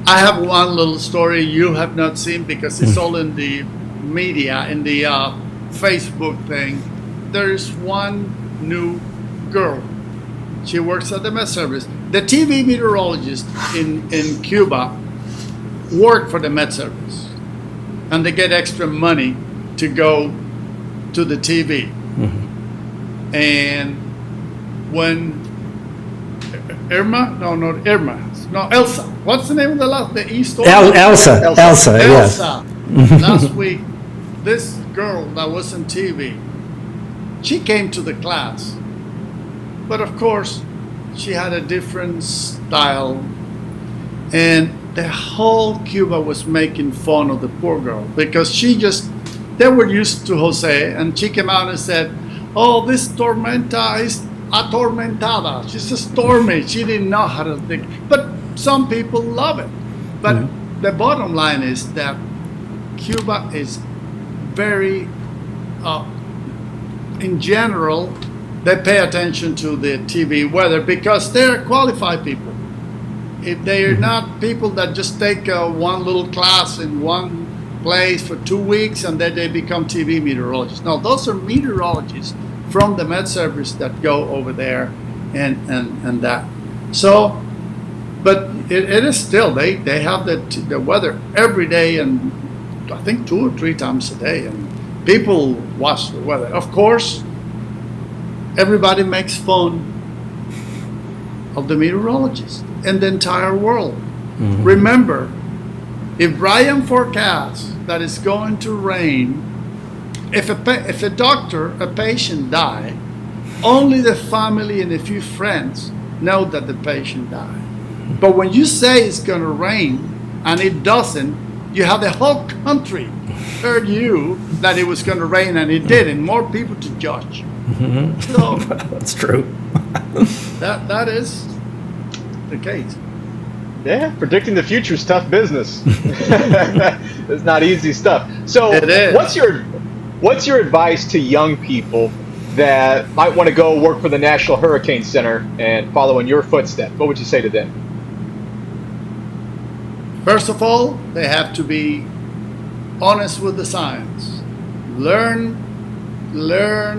I have one little story you have not seen because it's all in the media, in the Facebook thing. There's one new girl. She works at the Met Service. The TV meteorologists in Cuba work for the Met Service, and they get extra money to go to the TV. Mm-hmm. And when Elsa. What's the name of the East Storm? Elsa. Yes. Last week, this girl that was on TV, she came to the class. But of course, she had a different style. And the whole Cuba was making fun of the poor girl because they were used to Jose. And she came out and said, oh, this tormenta is atormentada. She's a stormy. She didn't know how to think. But some people love it. But the bottom line is that Cuba is very, in general, they pay attention to the TV weather because they're qualified people. If they are not people that just take one little class in one place for 2 weeks and then they become TV meteorologists. No, those are meteorologists from the Met Service that go over there and that. So, but it is still, they have the weather every day and I think 2 or 3 times a day and people watch the weather. Of course, everybody makes fun of the meteorologists in the entire world. Mm-hmm. Remember, if Bryan forecasts that it's going to rain, if a doctor, a patient die, only the family and a few friends know that the patient died. But when you say it's going to rain and it doesn't, you have the whole country heard you that it was going to rain and it did, and more people to judge. Mm-hmm. So that's true. that is the case. Yeah, predicting the future is tough business. It's not easy stuff. So, it is. What's your advice to young people that might want to go work for the National Hurricane Center and follow in your footsteps? What would you say to them? First of all, they have to be honest with the science. Learn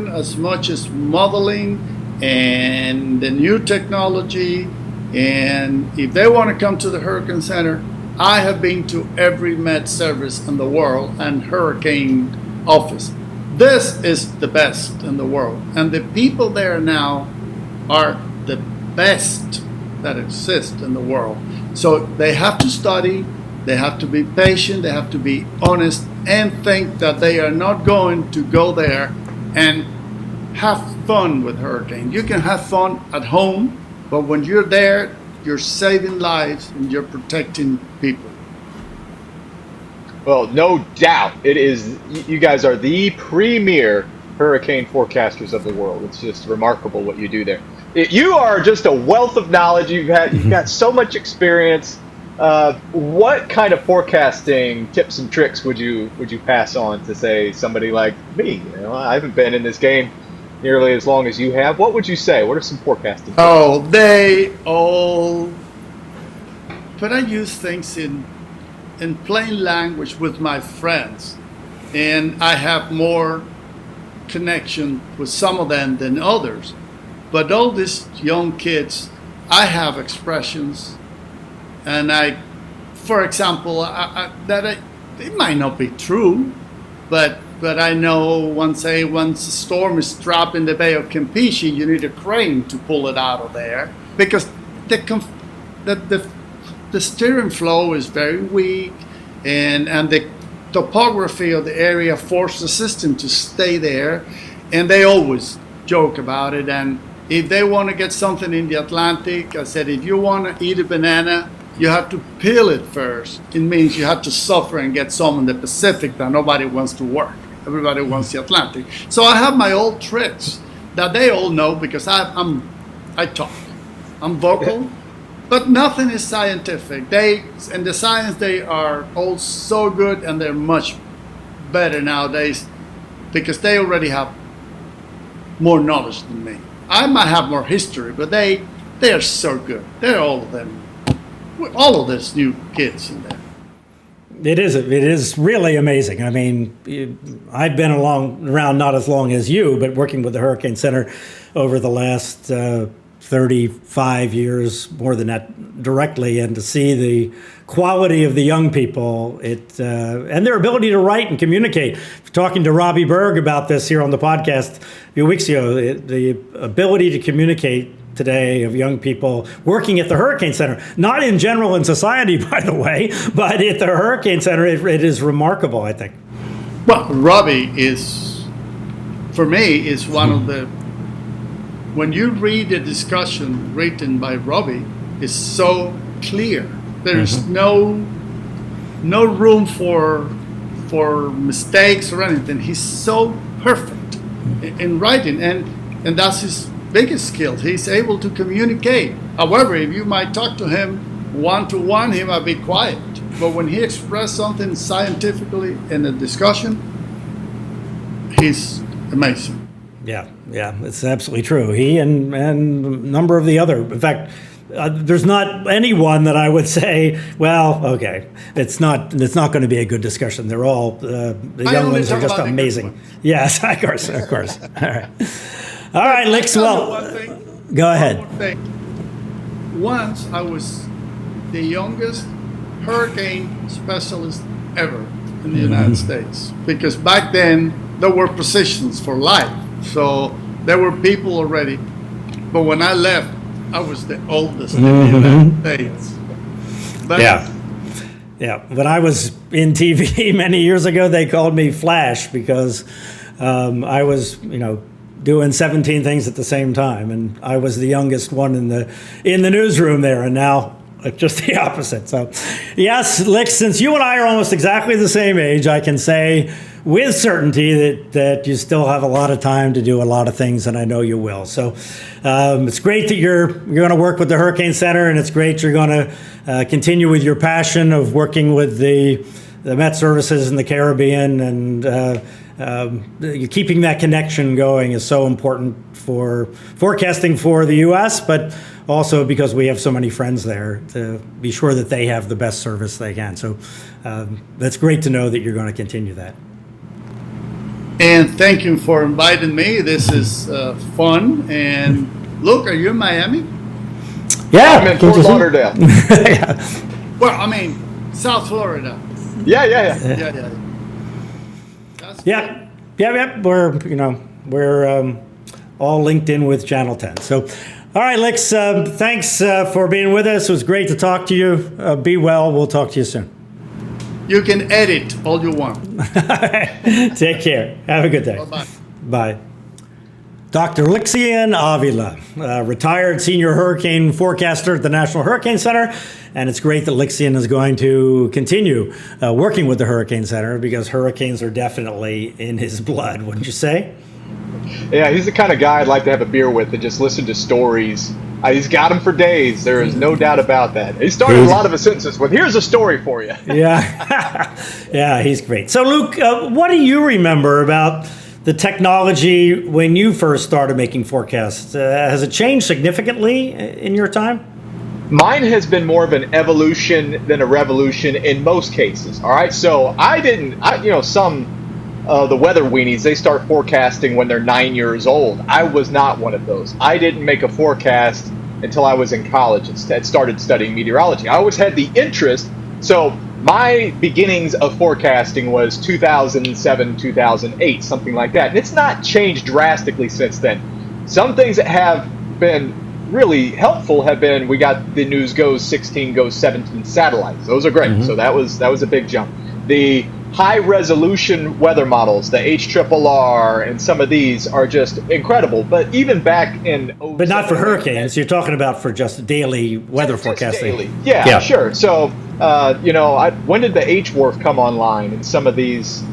as much as modeling and the new technology. And if they want to come to the Hurricane Center, I have been to every Met Service in the world and hurricane office. This is the best in the world. And the people there now are the best that exist in the world. So they have to study, they have to be patient, they have to be honest, and think that they are not going to go there and have fun with hurricane. You can have fun at home, but when you're there, you're saving lives and you're protecting people. Well, no doubt it is. You guys are the premier hurricane forecasters of the world. It's just remarkable what you do there. You are just a wealth of knowledge. You've got so much experience. What kind of forecasting tips and tricks would you pass on to, say, somebody like me? You know, I haven't been in this game nearly as long as you have. What would you say? What are some forecasting tips? Oh, they all. But I use things in in plain language with my friends, and I have more connection with some of them than others. But all these young kids, I have expressions, and for example, it might not be true, but I know once a storm is trapped in the Bay of Campeche, you need a crane to pull it out of there because the steering flow is very weak, and the topography of the area forced the system to stay there, and they always joke about it. And if they want to get something in the Atlantic, I said, if you want to eat a banana, you have to peel it first. It means you have to suffer and get some in the Pacific that nobody wants to work. Everybody wants the Atlantic. So I have my old tricks that they all know because I talk. I'm vocal, but nothing is scientific. In the science, they are all so good, and they're much better nowadays because they already have more knowledge than me. I might have more history, but they are so good. They're all of them. All of these new kids in there. It is really amazing. I mean, I've been around not as long as you, but working with the Hurricane Center over the last 35 years, more than that directly, and to see the quality of the young people, and their ability to write and communicate. Talking to Robbie Berg about this here on the podcast a few weeks ago, the ability to communicate today of young people working at the Hurricane Center, not in general in society, by the way, but at the Hurricane Center, it is remarkable, I think. Well, Robbie for me, is one of the, when you read the discussion written by Robbie, it's so clear. There's no room for mistakes or anything. He's so perfect in writing, and that's his biggest skill. He's able to communicate. However, if you might talk to him one-to-one, he might be quiet. But when he expresses something scientifically in a discussion, he's amazing. Yeah, it's absolutely true. He and a number of the other, in fact, there's not anyone that I would say, well, okay, it's not going to be a good discussion. They're all, the young ones are just amazing. Yes, of course. All right, Lix, well, go ahead. Once I was the youngest hurricane specialist ever in the United States, because back then there were positions for life, so there were people already. But when I left, I was the oldest in the United States. But yeah. When I was in TV many years ago, they called me Flash because I was, doing 17 things at the same time, and I was the youngest one in the newsroom there, and now just the opposite. So, yes, Lix, since you and I are almost exactly the same age, I can say with certainty that you still have a lot of time to do a lot of things, and I know you will. So, it's great that you're going to work with the Hurricane Center, and it's great you're going to continue with your passion of working with the Met Services in the Caribbean, and keeping that connection going is so important for forecasting for the U.S., but also because we have so many friends there to be sure that they have the best service they can. So that's great to know that you're going to continue that. And thank you for inviting me. This is fun. And Luke, are you in Miami? Yeah. I'm in Fort Lauderdale. Well, I mean, South Florida. Yeah. Yeah. We're all linked in with Channel 10. So, all right, Lix, thanks for being with us. It was great to talk to you. Be well. We'll talk to you soon. You can edit all you want. Take care. Have a good day. Bye-bye. Bye. Dr. Lixion Avila, retired senior hurricane forecaster at the National Hurricane Center. And it's great that Lixion is going to continue working with the Hurricane Center because hurricanes are definitely in his blood, wouldn't you say? Yeah, he's the kind of guy I'd like to have a beer with and just listen to stories. He's got them for days. There is no doubt about that. He started a lot of his sentences with, here's a story for you. Yeah. Yeah, he's great. So, Luke, what do you remember about the technology when you first started making forecasts? Has it changed significantly in your time? Mine has been more of an evolution than a revolution in most cases. All right, so some the weather weenies, they start forecasting when they're 9 years old. I was not one of those. I didn't make a forecast until I was in college and started studying meteorology. I always had the interest. So my beginnings of forecasting was 2007, 2008, something like that. And it's not changed drastically since then. Some things that have been really helpful have been, we got the News Goes 16, Goes 17 satellites. Those are great. Mm-hmm. So that was a big jump. The high resolution weather models, the HRRR, and some of these are just incredible. But even back in but not for hurricanes. You're talking about for just daily weather forecasting. Daily. Yeah, sure. So when did the HWRF come online? And some of these,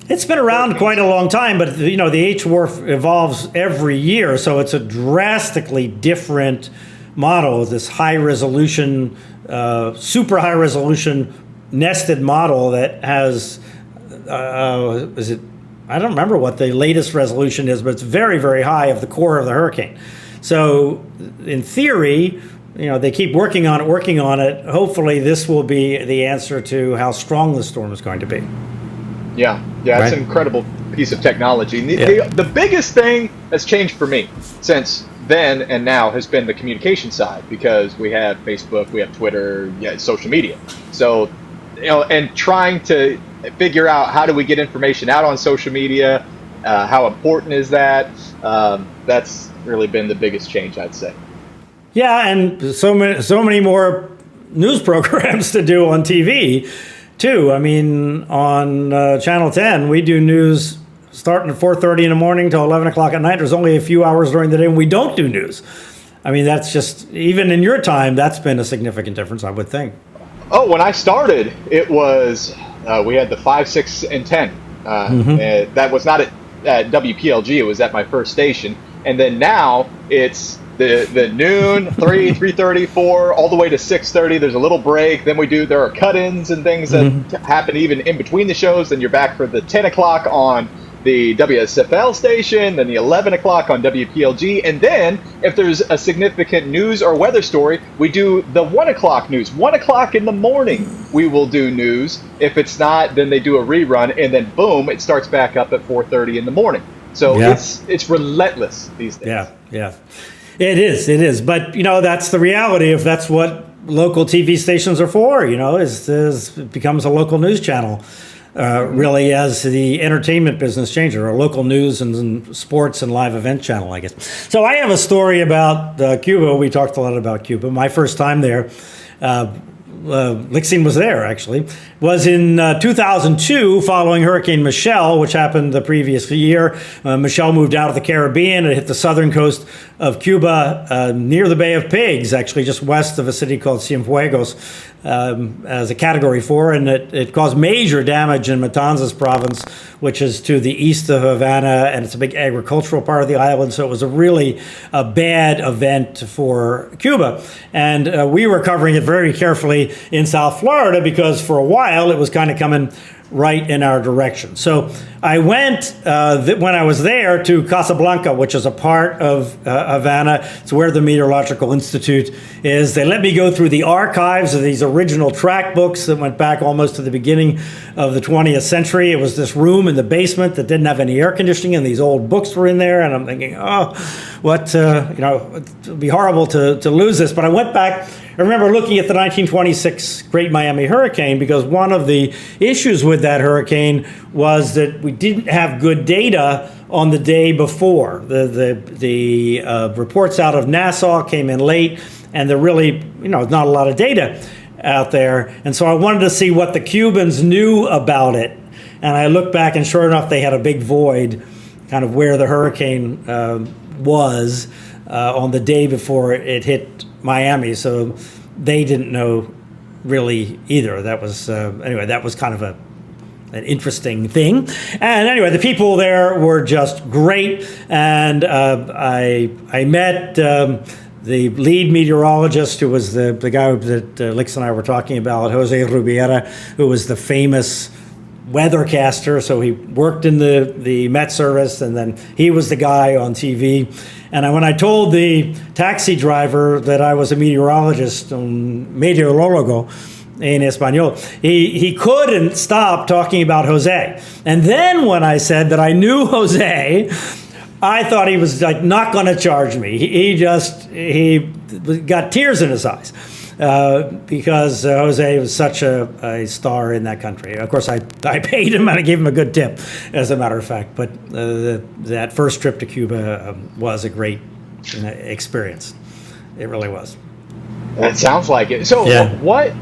It's been around quite a long time, but the HWRF evolves every year, so it's a drastically different model. This high resolution, super high resolution nested model that has, I don't remember what the latest resolution is, but it's very, very high of the core of the hurricane. So in theory, they keep working on it. Hopefully this will be the answer to how strong the storm is going to be. Yeah, right? It's an incredible piece of technology. The biggest thing that's changed for me since then and now has been the communication side, because we have Facebook, we have Twitter, social media. So, and trying to figure out how do we get information out on social media, how important is that? That's really been the biggest change, I'd say. Yeah, and so many more news programs to do on TV. Too. I mean, on Channel 10, we do news starting at 4:30 in the morning till 11 o'clock at night. There's only a few hours during the day when we don't do news. I mean, that's just, even in your time, that's been a significant difference, I would think. Oh, when I started, it was, we had the 5, 6, and 10. And that was not at WPLG, it was at my first station. And then now it's the noon, 3, 3:30, 4, all the way to 6:30. There's a little break. Then there are cut-ins and things that happen even in between the shows. Then you're back for the 10 o'clock on the WSFL station, then the 11 o'clock on WPLG. And then if there's a significant news or weather story, we do the 1 o'clock news. 1 o'clock in the morning, we will do news. If it's not, then they do a rerun. And then boom, it starts back up at 4:30 in the morning. So it's relentless these days. Yeah. It is. But, that's the reality. If that's what local TV stations are for, it becomes a local news channel, really, as the entertainment business changes, or a local news and sports and live event channel, I guess. So I have a story about Cuba. We talked a lot about Cuba. My first time there, Lixion was there, actually, was in 2002 following Hurricane Michelle, which happened the previous year. Michelle moved out of the Caribbean. It hit the southern coast of Cuba near the Bay of Pigs, actually just west of a city called Cienfuegos, as a Category 4, and it caused major damage in Matanzas province, which is to the east of Havana, and it's a big agricultural part of the island, so it was a bad event for Cuba. And we were covering it very carefully in South Florida, because for a while it was kind of coming right in our direction. So I went, when I was there, to Casablanca, which is a part of Havana. It's where the Meteorological Institute is. They let me go through the archives of these original track books that went back almost to the beginning of the 20th century. It was this room in the basement that didn't have any air conditioning, and these old books were in there. And I'm thinking, it would be horrible to lose this. But I went back. I remember looking at the 1926 Great Miami Hurricane, because one of the issues with that hurricane was that we didn't have good data on the day before. The reports out of Nassau came in late, and there really, not a lot of data out there. And so I wanted to see what the Cubans knew about it. And I looked back, and sure enough, they had a big void kind of where the hurricane was on the day before it hit Miami, so they didn't know really either. That was that was kind of an interesting thing. And anyway, the people there were just great, and I met the lead meteorologist, who was the guy that Lix and I were talking about, Jose Rubiera, who was the famous weathercaster, so he worked in the Met Service, and then he was the guy on TV. And when I told the taxi driver that I was a meteorologist, meteorologo in Espanol, he couldn't stop talking about Jose. And then when I said that I knew Jose, I thought he was like not going to charge me. He got tears in his eyes. Because Jose was such a star in that country. Of course, I paid him and I gave him a good tip, as a matter of fact. But that first trip to Cuba was a great experience. It really was. It sounds like it. So what,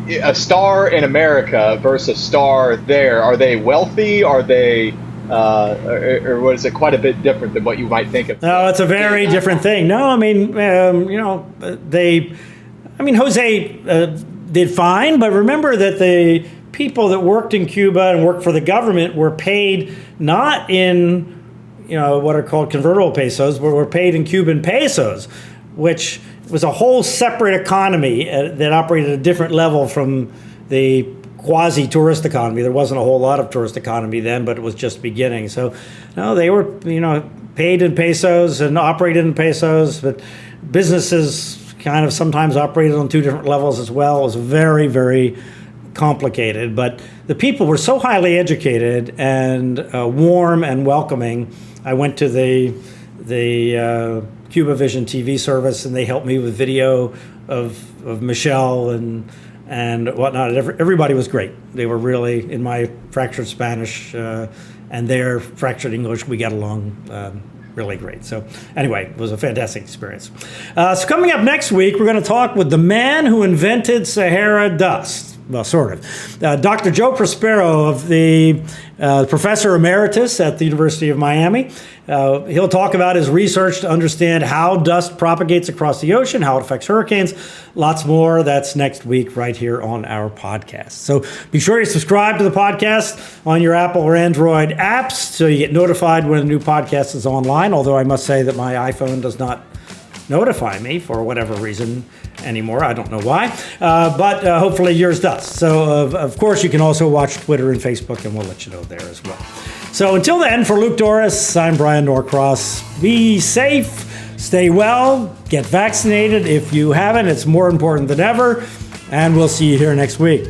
a star in America versus a star there, are they wealthy? Are they, or was it quite a bit different than what you might think of? No, it's a very different thing. No, I mean, Jose did fine, but remember that the people that worked in Cuba and worked for the government were paid not in, what are called convertible pesos, but were paid in Cuban pesos, which was a whole separate economy that operated at a different level from the quasi-tourist economy. There wasn't a whole lot of tourist economy then, but it was just beginning. So, no, they were, paid in pesos and operated in pesos, but businesses kind of sometimes operated on two different levels as well. It was very, very complicated, but the people were so highly educated and warm and welcoming. I went to the Cuba Vision TV service, and they helped me with video of Michelle and whatnot. Everybody was great. They were really, in my fractured Spanish and their fractured English, we got along really great. So anyway, it was a fantastic experience. So coming up next week, we're going to talk with the man who invented Sahara dust. Well, sort of. Dr. Joe Prospero, of the Professor Emeritus at the University of Miami. He'll talk about his research to understand how dust propagates across the ocean, how it affects hurricanes, lots more. That's next week right here on our podcast. So be sure you subscribe to the podcast on your Apple or Android apps so you get notified when a new podcast is online, although I must say that my iPhone does not notify me for whatever reason anymore. I don't know why, but hopefully yours does. So, of course, you can also watch Twitter and Facebook, and we'll let you know there as well. So until then, for Luke Doris, I'm Bryan Norcross. Be safe, stay well, get vaccinated. If you haven't, it's more important than ever, and we'll see you here next week.